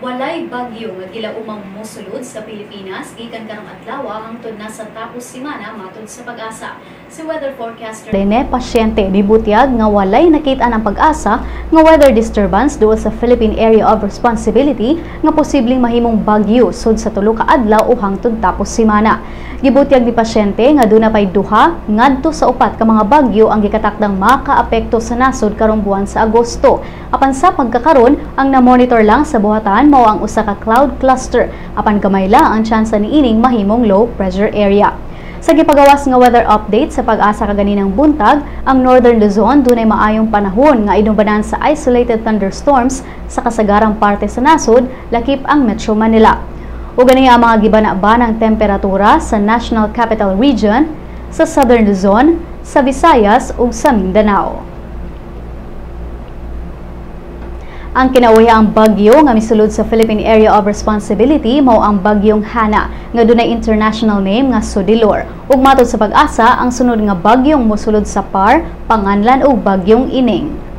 Walay bagyo nga gila umang mosulod sa Pilipinas gikan karong adlaw hangtod na sa tapos semana matud sa pag-asa. Si weather forecaster Rene pasyente dibutyag nga walay nakita ang pag-asa nga weather disturbance duol sa Philippine Area of Responsibility nga posibleng mahimong bagyo sud sa tulo ka adlaw o hangtod tapos semana. Gibutyag ni pasyente nga duna pay duha ngadto sa upat ka mga bagyo ang gikatakdang makaapekto sa nasod karong buwan sa Agosto. Apan sa pagkakaron ang na-monitor lang sa buhatan mao ang usa ka cloud cluster apan gamay lang ang tsansa niining mahimong low pressure area. Sa gipagawas nga weather update sa pag-asa kaganinang buntag, ang Northern Luzon dunay maayong panahon nga idumbanan sa isolated thunderstorms sa kasagarang parte sa nasod lakip ang Metro Manila. Ug gani ang mga gibana-banang temperatura sa National Capital Region, sa Southern Luzon, sa Visayas ug sa Mindanao. Ang kinauhihang bagyo nga misulod sa Philippine Area of Responsibility mao ang bagyong Hana nga dunay international name nga Sodilor. Ug matod sa pag-asa ang sunod nga bagyong mosulod sa PAR, Panganlan ug bagyong Ining.